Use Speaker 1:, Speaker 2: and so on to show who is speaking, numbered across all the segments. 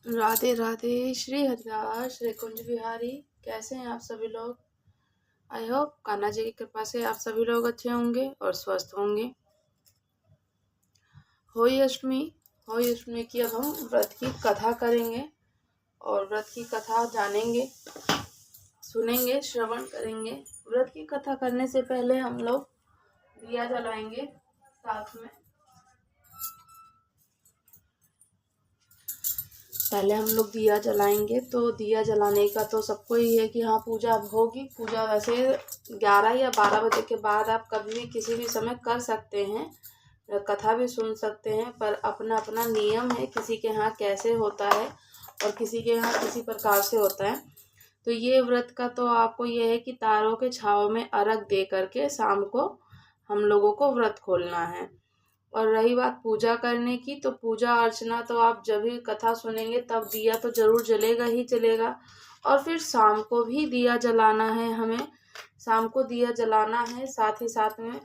Speaker 1: राधे राधे। श्री हरिदास श्री कुंज बिहारी। कैसे हैं आप सभी लोग? आई होप कान्हा जी की कृपा से आप सभी लोग अच्छे होंगे और स्वस्थ होंगे। होली अष्टमी की अब हम व्रत की कथा करेंगे और व्रत की कथा जानेंगे, सुनेंगे, श्रवण करेंगे। व्रत की कथा करने से पहले हम लोग दिया जलाएंगे साथ में। पहले हम लोग दिया जलाएंगे। तो दिया जलाने का तो सबको ही है कि हाँ पूजा होगी। पूजा वैसे 11 या 12 बजे के बाद आप कभी भी किसी भी समय कर सकते हैं, कथा भी सुन सकते हैं, पर अपना अपना नियम है। किसी के यहाँ कैसे होता है और किसी के यहाँ किसी प्रकार से होता है। तो ये व्रत का तो आपको ये है कि तारों के छाव में अर्घ दे करके शाम को हम लोगों को व्रत खोलना है। और रही बात पूजा करने की, तो पूजा अर्चना तो आप जब भी कथा सुनेंगे तब दिया तो जरूर जलेगा ही जलेगा। और फिर शाम को भी दिया जलाना है हमें। शाम को दिया जलाना है, साथ ही साथ में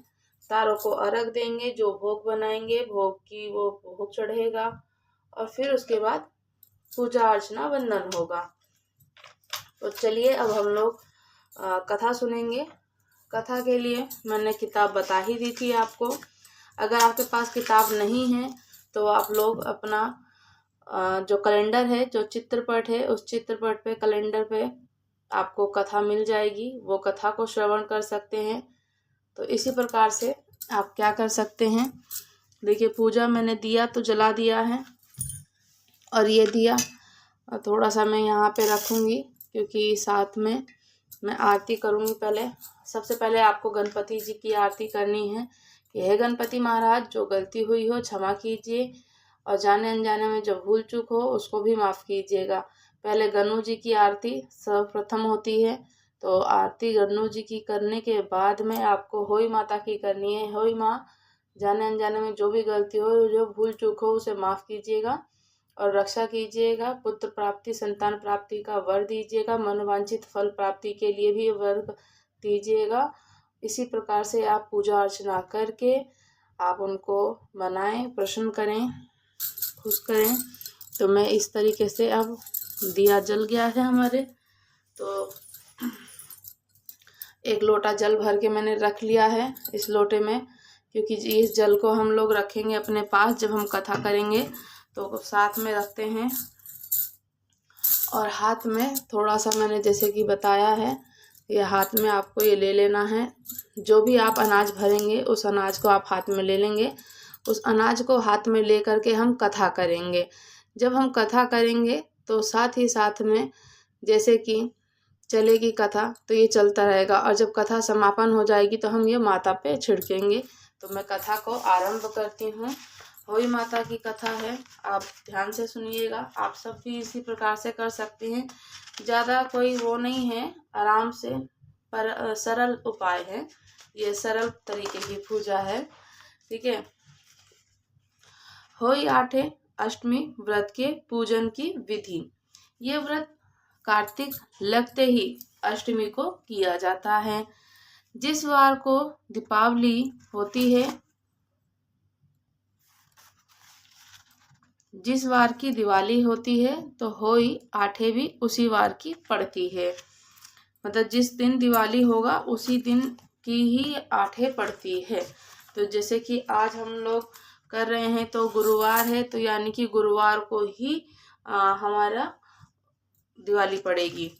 Speaker 1: तारों को अर्घ देंगे। जो भोग बनाएंगे भोग की वो भोग चढ़ेगा और फिर उसके बाद पूजा अर्चना वंदन होगा। तो चलिए अब हम लोग कथा सुनेंगे। कथा के लिए मैंने किताब बता ही दी थी आपको। अगर आपके पास किताब नहीं है तो आप लोग अपना जो कैलेंडर है, जो चित्रपट है, उस चित्रपट पे कैलेंडर पे आपको कथा मिल जाएगी। वो कथा को श्रवण कर सकते हैं। तो इसी प्रकार से आप क्या कर सकते हैं, देखिए पूजा मैंने दिया तो जला दिया है और ये दिया थोड़ा सा मैं यहाँ पे रखूँगी क्योंकि साथ में मैं आरती करूँगी। सबसे पहले आपको गणपति जी की आरती करनी है कि हे गणपति महाराज, जो गलती हुई हो क्षमा कीजिए और जाने अनजाने में जो भूल चूक हो उसको भी माफ़ कीजिएगा। पहले गणु जी की आरती सर्वप्रथम होती है। तो आरती गणु जी की करने के बाद में आपको होई माता की करनी है। होई माँ, जाने अनजाने में जो भी गलती हो, जो भूल चूक हो उसे माफ़ कीजिएगा और रक्षा कीजिएगा। पुत्र प्राप्ति, संतान प्राप्ति का वर दीजिएगा। मनोवांछित फल प्राप्ति के लिए भी वर दीजिएगा। इसी प्रकार से आप पूजा अर्चना करके आप उनको मनाएं, प्रसन्न करें, खुश करें। तो मैं इस तरीके से अब दिया जल गया है हमारे, तो एक लोटा जल भर के मैंने रख लिया है इस लोटे में, क्योंकि इस जल को हम लोग रखेंगे अपने पास जब हम कथा करेंगे। तो साथ में रखते हैं और हाथ में थोड़ा सा मैंने जैसे कि बताया है, ये हाथ में आपको ये ले लेना है। जो भी आप अनाज भरेंगे उस अनाज को आप हाथ में ले लेंगे। उस अनाज को हाथ में ले करके हम कथा करेंगे। जब हम कथा करेंगे तो साथ ही साथ में जैसे कि चलेगी कथा तो ये चलता रहेगा और जब कथा समापन हो जाएगी तो हम ये माता पे छिड़केंगे। तो मैं कथा को आरंभ करती हूँ। होई माता की कथा है, आप ध्यान से सुनिएगा। आप सब भी इसी प्रकार से कर सकते हैं। ज़्यादा कोई वो नहीं है, आराम से, पर सरल उपाय है। ये सरल तरीके की पूजा है, ठीक है। होई आठे अष्टमी व्रत के पूजन की विधि। ये व्रत कार्तिक लगते ही अष्टमी को किया जाता है। जिस वार को दीपावली होती है, जिस वार की दिवाली होती है तो होई आठे भी उसी वार की पड़ती है। मतलब जिस दिन दिवाली होगा उसी दिन की ही आठे पड़ती है। तो जैसे कि आज हम लोग कर रहे हैं तो गुरुवार है, तो यानी कि गुरुवार को ही हमारा दिवाली पड़ेगी।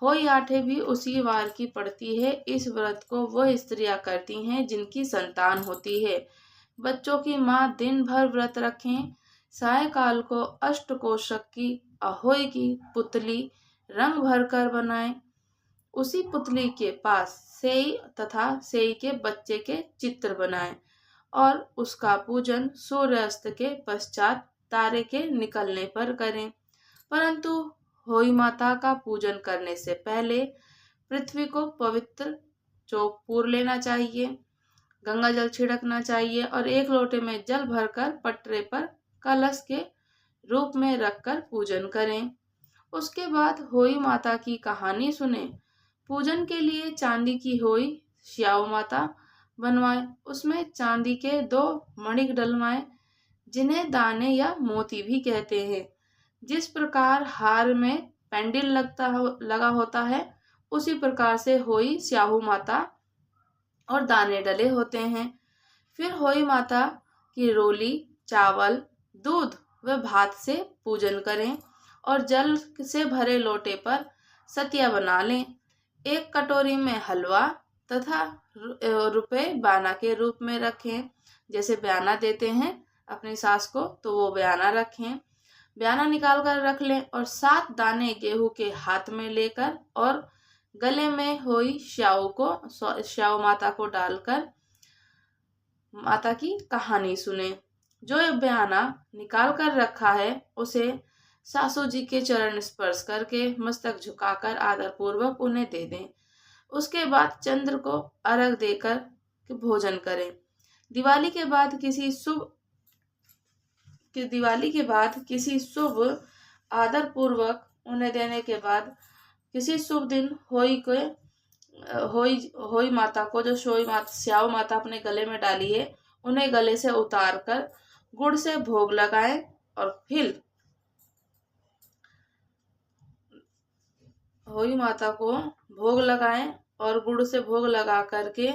Speaker 1: होई आठे भी उसी वार की पड़ती है। इस व्रत को वह स्त्रियां करती हैं जिनकी संतान होती है। बच्चों की माँ दिन भर व्रत रखें। सायकाल को अष्टकोशक की अहोई की पुतली रंग भर कर बनाएं। उसी पुतली के पास सेई तथा सेई के बच्चे के चित्र बनाएं और उसका पूजन सूर्यास्त के पश्चात तारे के निकलने पर करें। परंतु होई माता का पूजन करने से पहले पृथ्वी को पवित्र चौक पूर लेना चाहिए, गंगा जल छिड़कना चाहिए और एक लोटे में जल भरकर पटरे पर कलश के रूप में रखकर पूजन करें। उसके बाद होई माता की कहानी सुने। पूजन के लिए चांदी की होई श्याऊ माता बनवाएं। उसमें चांदी के 2 मणिक डलवाएं, जिन्हें दाने या मोती भी कहते हैं। जिस प्रकार हार में पेंडिल लगा होता है, उसी प्रकार से होई स्याहू माता और दाने डले होते हैं। फिर होई माता की रोली, चावल, दूध व भात से पूजन करें और जल से भरे लोटे पर सतिया बना लें। एक कटोरी में हलवा तथा रुपए बयाना के रूप में रखें। जैसे बयाना देते हैं अपनी सास को, तो वो बयाना रखें। बयाना निकाल कर रख लें और 7 दाने गेहूं के हाथ में लेकर और गले में हुई श्याऊ माता को डालकर माता की कहानी सुने। जो बयाना निकाल कर रखा है उसे सासू जी के चरण स्पर्श करके मस्तक झुकाकर आदर पूर्वक उन्हें दे दें। उसके बाद चंद्र को अर्घ देकर भोजन करें। दिवाली के बाद किसी शुभ आदर पूर्वक उन्हें देने के बाद किसी शुभ दिन होई माता को, जो स्याऊ माता अपने गले में डाली है, उन्हें गले से उतार कर गुड़ से भोग लगाएं और फिर होई माता को भोग लगाएं और गुड़ से भोग लगा करके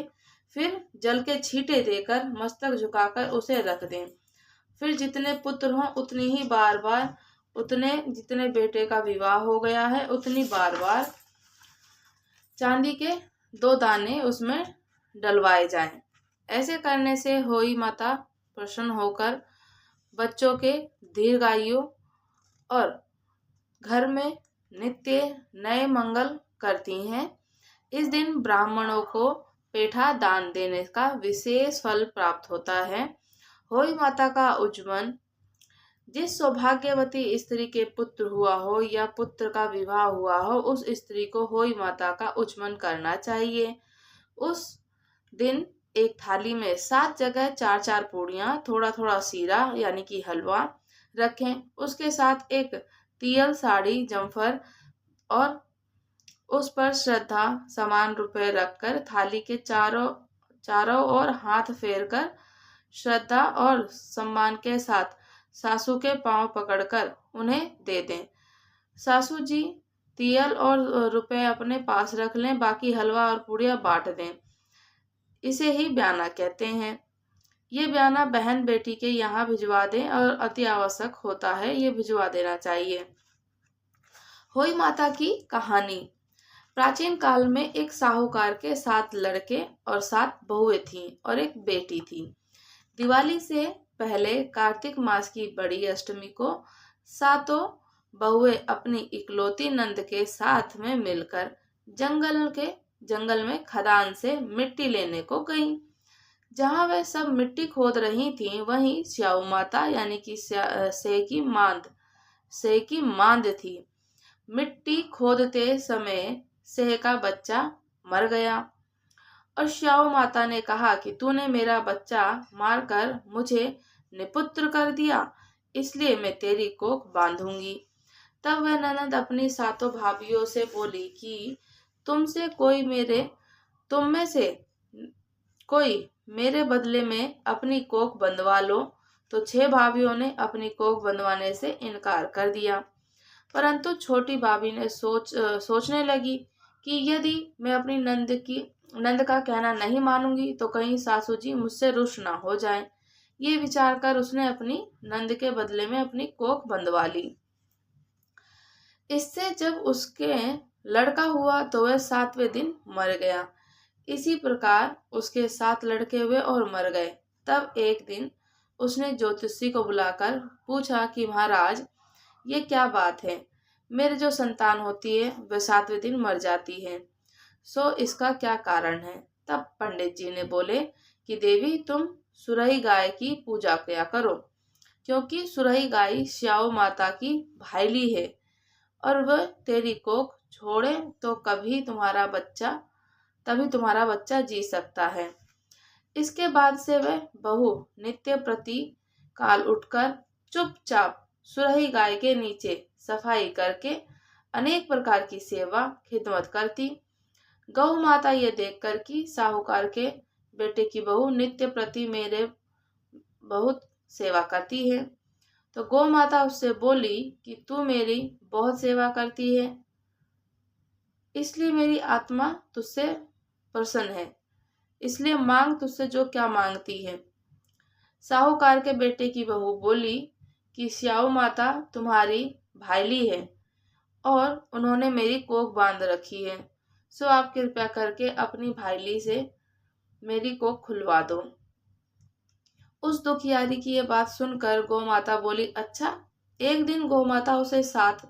Speaker 1: फिर जल के छींटे देकर मस्तक झुकाकर उसे रख दें। फिर जितने पुत्र हों उतनी ही बार जितने बेटे का विवाह हो गया है उतनी बार चांदी के 2 दाने उसमें डलवाए जाएं। ऐसे करने से होई माता प्रसन्न होकर बच्चों के दीर्घायु और घर में नित्य नए मंगल करती हैं। इस दिन ब्राह्मणों को पेठा दान देने का विशेष फल प्राप्त होता है। होई माता का उज्जवल, जिस सौभाग्यवती स्त्री के पुत्र हुआ हो या पुत्र का विवाह हुआ हो, उस स्त्री को होई माता का उज्जवल करना चाहिए। उस दिन एक थाली में 7 जगह 4-4 पूड़ियाँ, थोड़ा थोड़ा सीरा यानी कि हलवा रखें। उसके साथ एक तियल, साड़ी, जमफर और उस पर श्रद्धा समान रुपए रखकर थाली के चारों ओर हाथ फेरकर श्रद्धा और सम्मान के साथ सासू के पांव पकड़कर उन्हें दे दें। सासू जी तियल और रुपए अपने पास रख लें, बाकी हलवा और पूड़ियाँ बांट दें। इसे ही बयाना कहते हैं। ये बयाना बहन बेटी के यहाँ भिजवा दें और अति आवश्यक होता है, ये भिजवा देना चाहिए। होई माता की कहानी। प्राचीन काल में एक साहूकार के 7 लड़के और 7 बहुएं थीं और एक बेटी थी। दिवाली से पहले कार्तिक मास की बड़ी अष्टमी को 7 बहुएं अपनी इकलौती नंद के साथ में मिलकर जंगल में खदान से मिट्टी लेने को गईं। जहां वे सब मिट्टी खोद रही थीं, वहीं स्याऊ माता यानी कि सेह की मांद थी। मिट्टी खोदते समय सेह का बच्चा मर गया और स्याऊ माता ने कहा कि तूने मेरा बच्चा मारकर मुझे निपुत्र कर दिया, इसलिए मैं तेरी कोख बांधूंगी। तब वह ननद अपनी 7 भाभियों से बोली कि तुम में से कोई मेरे बदले में अपनी कोख बंधवा लो। तो 6 भाभियों ने अपनी कोख बंधवाने से इनकार कर दिया। परंतु छोटी भाभी ने सोचने लगी कि यदि मैं अपनी नंद का कहना नहीं मानूंगी तो कहीं सासू जी मुझसे रुष्ट ना हो जाए। ये विचार कर उसने अपनी नंद के बदले में अपनी कोख बंधवा ली। इससे जब उसके लड़का हुआ तो वह 7वें दिन मर गया। इसी प्रकार उसके 7 लड़के हुए और मर गए। तब एक दिन उसने ज्योतिषी को बुलाकर पूछा कि महाराज, ये क्या बात है? मेरे जो संतान होती है वह 7वें दिन मर जाती है, सो इसका क्या कारण है? तब पंडित जी ने बोले कि देवी, तुम सुरही गाय की पूजा किया करो, क्योंकि सुरही गाय स्याऊ माता की भाईली है और वह तेरी कोख छोड़े तो तभी तुम्हारा बच्चा जी सकता है। इसके बाद से वह बहू नित्य प्रति काल उठकर चुपचाप सुरही गाय के नीचे सफाई करके अनेक प्रकार की सेवा खिदमत करती। गौ माता ये देखकर कि साहूकार के बेटे की बहू नित्य प्रति मेरे बहुत सेवा करती है, तो गौ माता उससे बोली कि तू मेरी बहुत सेवा करती है, इसलिए मेरी आत्मा तुझसे प्रसन्न है, इसलिए मांग तुझसे जो क्या मांगती है। साहूकार के बेटे की बहू बोली कि स्याऊ माता तुम्हारी भाईली है और उन्होंने मेरी कोख बांध रखी है, सो आप कृपया करके अपनी भाईली से मेरी कोख खुलवा दो। उस दुखियारी की ये बात सुनकर गौ माता बोली, अच्छा। एक दिन गौ माता उसे साथ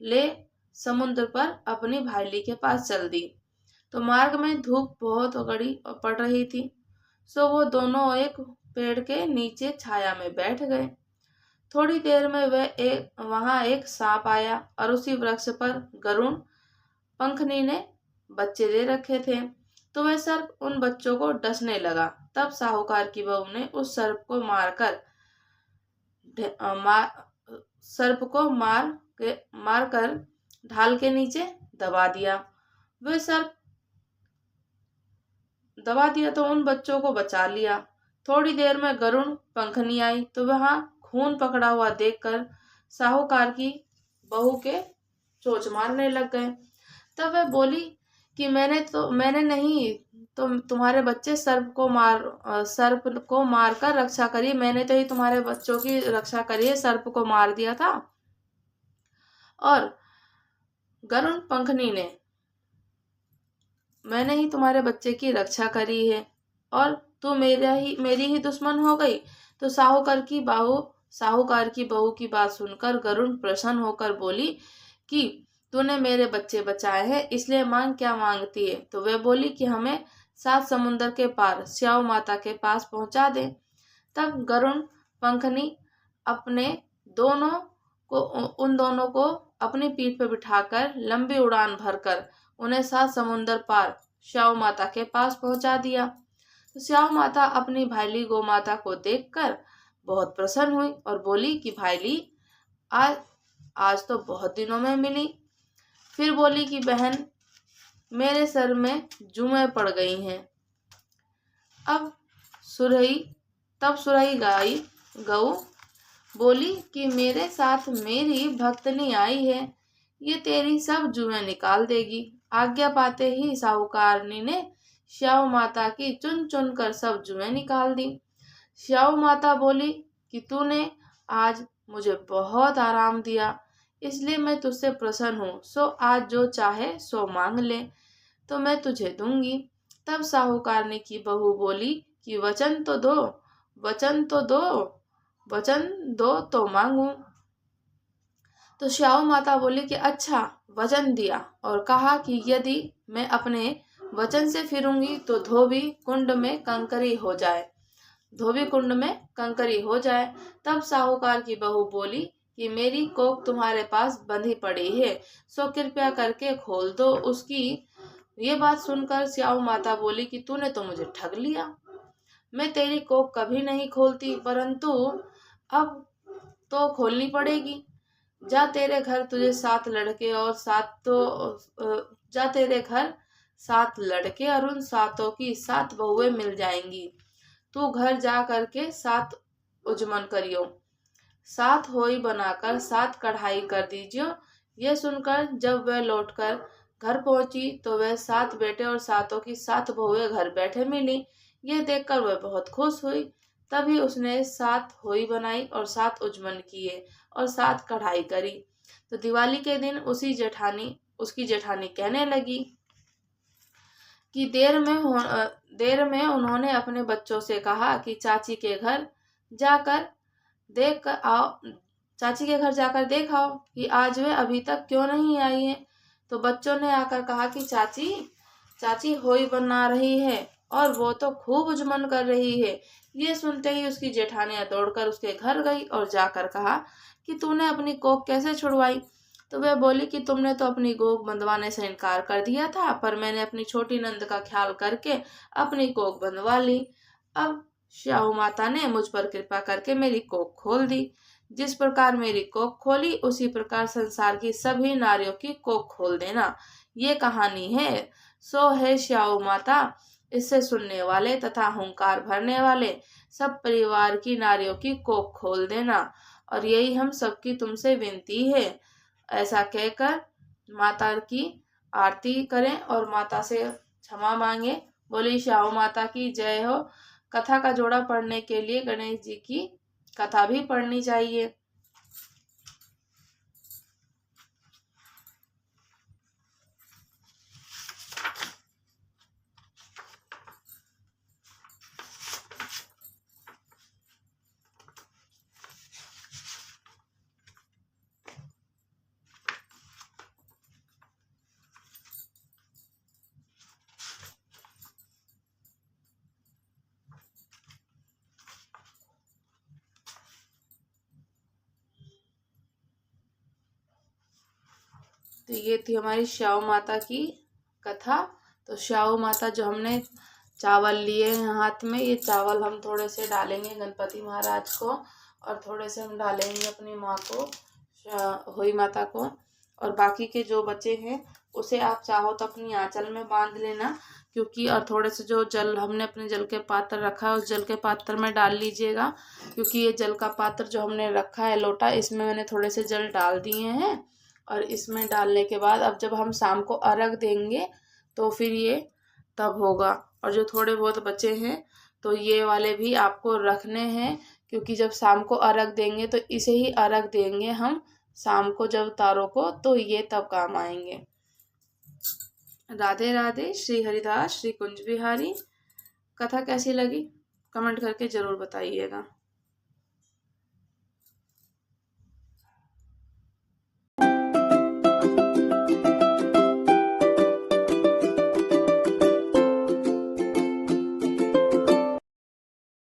Speaker 1: ले समुद्र पर अपनी भाईली के पास चल दी। तो मार्ग में धूप बहुत कड़ी पड़ रही थी, सो वो दोनों एक पेड़ के नीचे छाया में बैठ गए। थोड़ी देर में वहां एक सांप आया और उसी वृक्ष पर गरुण पंखनी ने बच्चे दे रखे थे, तो वह सर्प उन बच्चों को डसने लगा। तब साहूकार की बहू ने उस सर्प को मारकर ढाल के नीचे दबा दिया। वह सर्प दबा दिया तो उन बच्चों को बचा लिया। थोड़ी देर में गरुण पंखनी आई, तो वहां खून पकड़ा हुआ देखकर साहूकार की बहू के चोंच मारने लग गए। तब वह बोली कि मैंने नहीं, तुम्हारे बच्चे सर्प को मारकर रक्षा करी, मैंने तो ही तुम्हारे बच्चों की रक्षा करी है, सर्प को मार दिया था और गरुण पंखनी ने, मैंने ही तुम्हारे बच्चे की रक्षा करी है और तू मेरी ही दुश्मन हो गई। तो साहूकार की बहू की बात सुनकर गरुण प्रसन्न होकर बोली कि तूने मेरे बच्चे बचाए हैं, इसलिए मांग क्या मांगती है। तो वे बोली कि हमें 7 समुंदर के पार स्याऊ माता के पास पहुंचा दे। तब गरुण पंखनी उन दोनों को अपनी पीठ पर बिठाकर लंबी उड़ान भरकर उन्हें 7 समुंदर पार स्याऊ माता के पास पहुंचा दिया। तो स्याऊ माता अपनी भाईली गौ माता को देखकर बहुत प्रसन्न हुई और बोली कि भाईली, आज तो बहुत दिनों में मिली। फिर बोली कि बहन, मेरे सर में जुएं पड़ गई हैं। तब सुरही गऊ बोली कि मेरे साथ मेरी भक्तनी आई है, ये तेरी सब जुएं निकाल देगी। आज्ञा पाते ही साहूकारनी ने स्याऊ माता की चुन चुन कर सब जुएं निकाल दी। स्याऊ माता बोली कि तूने आज मुझे बहुत आराम दिया, इसलिए मैं तुझसे प्रसन्न हूँ, सो आज जो चाहे सो मांग ले, तो मैं तुझे दूंगी। तब साहूकारनी की बहू बोली कि वचन दो तो मांगू। तो स्याऊ माता बोली कि अच्छा, वचन दिया और कहा कि यदि मैं अपने वचन से फिरूंगी तो धोबी कुंड में कंकरी हो जाए। तब साहूकार की बहू बोली कि मेरी कोख तुम्हारे पास बंधी पड़ी है, सो कृपया करके खोल दो उसकी। ये बात सुनकर स्याऊ माता बोली कि तूने तो मुझे ठग लिया, मैं तेरी कोख कभी नहीं खोलती, परंतु अब तो खोलनी पड़ेगी। जा तेरे घर 7 लड़के और उन 7 की 7 बहुएं मिल जाएंगी। तू घर जा करके 7 उजमन करियो, 7 होई बनाकर 7 कढ़ाई कर दीजियो। यह सुनकर जब वह लौटकर घर पहुंची तो वह 7 बेटे और 7 की 7 बहुएं घर बैठे मिली। यह देखकर वह बहुत खुश हुई। तभी उसने 7 होई बनाई और 7 उजमन किए और 7 कढ़ाई करी। तो दिवाली के दिन उसकी जेठानी कहने लगी कि देर में उन्होंने अपने बच्चों से कहा कि चाची के घर जाकर देख आओ कि आज वे अभी तक क्यों नहीं आई है। तो बच्चों ने आकर कहा कि चाची होई बना रही है और वो तो खूब उजमन कर रही है। ये सुनते ही उसकी जेठानियां दौड़कर उसके घर गई और जाकर कहा कि तूने अपनी कोख कैसे छुड़वाई। तो वह बोली कि तुमने तो अपनी कोख बंधवाने से इनकार कर दिया था, पर मैंने अपनी छोटी नंद का ख्याल करके अपनी कोख बंधवा ली। अब स्याऊ माता ने मुझ पर कृपा करके मेरी कोख खोल दी। जिस प्रकार मेरी कोख खोली उसी प्रकार संसार की सभी नारियों की कोख खोल देना, ये कहानी है। सो है स्याऊ माता, इससे सुनने वाले तथा हुंकार भरने वाले सब परिवार की नारियों की कोख खोल देना। और यही हम सबकी तुमसे विनती है। ऐसा कहकर माता की आरती करें और माता से क्षमा मांगे। बोली श्याम माता की जय हो। कथा का जोड़ा पढ़ने के लिए गणेश जी की कथा भी पढ़नी चाहिए। तो ये थी हमारी श्याम माता की कथा। तो श्याम माता जो हमने चावल लिए हैं हाथ में, ये चावल हम थोड़े से डालेंगे गणपति महाराज को और थोड़े से हम डालेंगे अपनी माँ को, होई माता को, और बाकी के जो बचे हैं उसे आप चाहो तो अपनी आंचल में बांध लेना, क्योंकि और थोड़े से जो जल हमने अपने जल के पात्र रखा है उस जल के पात्र में डाल लीजिएगा, क्योंकि ये जल का पात्र जो हमने रखा है लोटा, इसमें मैंने थोड़े से जल डाल दिए हैं। और इसमें डालने के बाद अब जब हम शाम को अर्घ देंगे तो फिर ये तब होगा। और जो थोड़े बहुत बचे हैं तो ये वाले भी आपको रखने हैं, क्योंकि जब शाम को अर्घ देंगे तो इसे ही अर्घ देंगे हम शाम को जब तारों को, तो ये तब काम आएंगे। राधे राधे। श्री हरिदास श्री कुंज बिहारी। कथा कैसी लगी कमेंट करके ज़रूर बताइएगा।